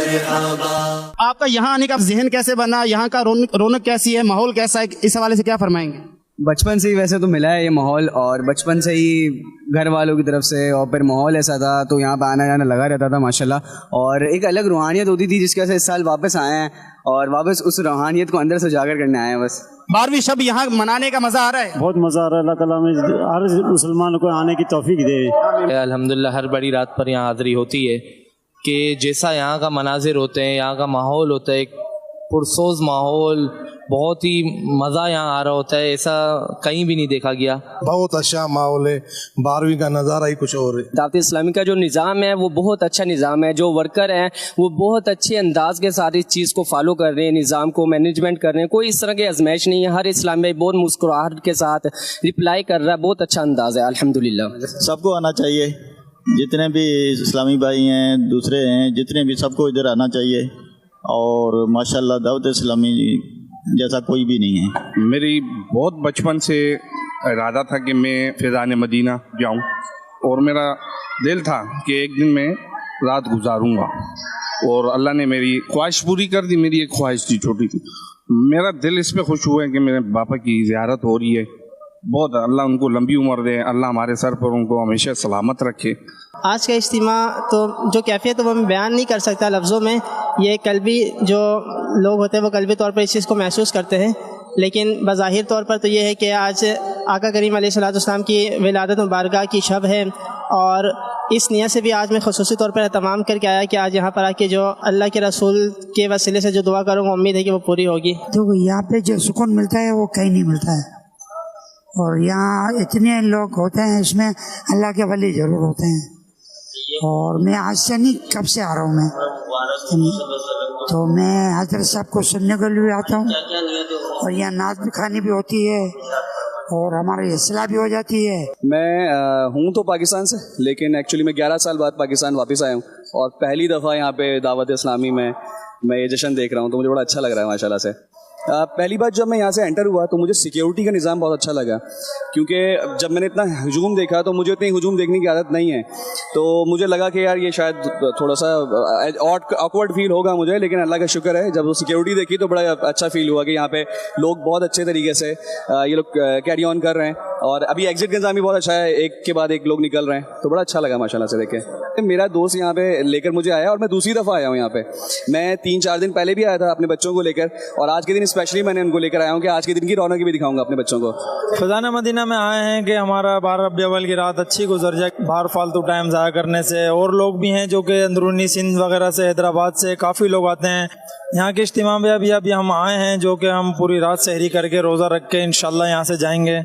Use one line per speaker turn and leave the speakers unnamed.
आपका यहाँ आने का ज़हन कैसे बना, यहाँ का रौनक कैसी है, माहौल कैसा है, इस हवाले से क्या फरमाएंगे?
बचपन से ही वैसे तो मिला है ये माहौल, और बचपन से ही घर वालों की तरफ से, और फिर माहौल ऐसा था तो यहाँ पे आना जाना लगा रहता था माशाल्लाह, और एक अलग रूहानियत होती थी जिसकी वजह से इस साल वापस आए हैं और वापस उस रूहानियत को अंदर से उजागर करने आए हैं। बस
12वीं शब यहाँ मनाने का मज़ा आ रहा है?
बहुत मज़ा आ रहा है। अल्लाह ताला में हर मुसलमान को आने की तौफीक दे।
अल्हम्दुलिल्लाह हर बड़ी रात पर यहाँ हाज़िरी होती है कि जैसा यहाँ का मनाजिर होते हैं, यहाँ का माहौल होता है, एक पुरसोज माहौल, बहुत ही मज़ा यहाँ आ रहा होता है, ऐसा कहीं भी नहीं देखा गया।
बहुत अच्छा माहौल है, 12वीं का नज़ारा ही कुछ और है।
दावत इस्लामी का जो निज़ाम है वो बहुत अच्छा निज़ाम है, जो वर्कर हैं वो बहुत अच्छे अंदाज के साथ इस चीज़ को फॉलो कर रहे हैं, निज़ाम को मैनेजमेंट कर रहे हैं, कोई इस तरह की आजमाइश नहीं है। हर इस्लामी भाई बहुत मुस्कुराहट के साथ रिप्लाई कर रहा है, बहुत अच्छा अंदाज़ है अल्हम्दुलिल्लाह।
सबको आना चाहिए, जितने भी इस्लामी भाई हैं, दूसरे हैं, जितने भी, सबको इधर आना चाहिए, और माशाल्लाह दावत इस्लामी जैसा कोई भी नहीं है।
मेरी बहुत बचपन से इरादा था कि मैं फैज़ान मदीना जाऊं, और मेरा दिल था कि एक दिन मैं रात गुजारूंगा, और अल्लाह ने मेरी ख्वाहिश पूरी कर दी। मेरी एक ख्वाहिश थी, छोटी थी। मेरा दिल इस पे खुश हुआ है कि मेरे पापा की ज़ियारत हो रही है। बहुत अल्लाह उनको लंबी उम्र दे, अल्लाह हमारे सर पर उनको हमेशा सलामत रखे।
आज का इज्तिमा तो जो कैफियत है वो मैं बयान नहीं कर सकता लफ्ज़ों में, ये कल्बी जो लोग होते हैं वो कल्बी तौर पर इस चीज़ को महसूस करते हैं, लेकिन बज़ाहिर तौर पर तो ये है कि आज आका करीम अलैहिस्सलाम की विलादत मुबारक की शब है, और इस नियत से भी आज मैं ख़ुसूसी तौर पर एहतमाम करके आया कि आज यहाँ पर आके जो अल्लाह के रसूल के वसीले से जो दुआ करूँगा, उम्मीद है कि वो पूरी होगी।
तो यहाँ पे जो सुकून मिलता है वो कहीं नहीं मिलता है, और यहाँ इतने लोग होते हैं, इसमें अल्लाह के वली ज़रूर होते हैं। और मैं आज से नहीं, कब से आ रहा हूँ मैं, तो मैं हज़रत साहब को सुनने के लिए आता हूँ, और यहाँ नाच भी खानी भी होती है और हमारी इस्लाह भी हो जाती है।
मैं हूँ तो पाकिस्तान से, लेकिन एक्चुअली मैं 11 साल बाद पाकिस्तान वापस आया हूँ, और पहली दफ़ा यहाँ पे दावत इस्लामी में मैं ये जश्न देख रहा हूँ, तो मुझे बड़ा अच्छा लग रहा है माशाल्लाह से। पहली बार जब मैं यहाँ से एंटर हुआ तो मुझे सिक्योरिटी का निज़ाम बहुत अच्छा लगा, क्योंकि जब मैंने इतना हजूम देखा तो मुझे इतनी हजूम देखने की आदत नहीं है, तो मुझे लगा कि यार ये शायद थोड़ा सा ऑकवर्ड फील होगा मुझे, लेकिन अल्लाह का शुक्र है जब वो सिक्योरिटी देखी तो बड़ा अच्छा फील हुआ कि यहाँ पे लोग बहुत अच्छे तरीके से ये लोग कैरी ऑन कर रहे हैं, और अभी एग्जिट का निज़ाम भी बहुत अच्छा है, एक के बाद एक लोग निकल रहे हैं, तो बड़ा अच्छा लगा माशाल्लाह से देखे। मेरा दोस्त यहाँ पे लेकर मुझे आया, और मैं दूसरी दफ़ा आया हूँ यहाँ पे। मैं 3-4 दिन पहले भी आया था अपने बच्चों को लेकर, और आज के दिन स्पेशली मैंने उनको लेकर आया हूँ कि आज के दिन की रौनक भी दिखाऊंगा अपने बच्चों को।
फैज़ान मदीना में आए हैं कि हमारा 12 रबीउल अव्वल की रात अच्छी गुजर जाए, बाहर फालतू टाइम ज़ाया करने से। और लोग भी हैं जो कि अंदरूनी सिंध वगैरह से, हैदराबाद से काफ़ी लोग आते हैं यहाँ के इज्तिमा में। अभी हम आए हैं जो कि हम पूरी रात सहरी करके रोज़ा रख के इंशाल्लाह यहाँ से जाएंगे।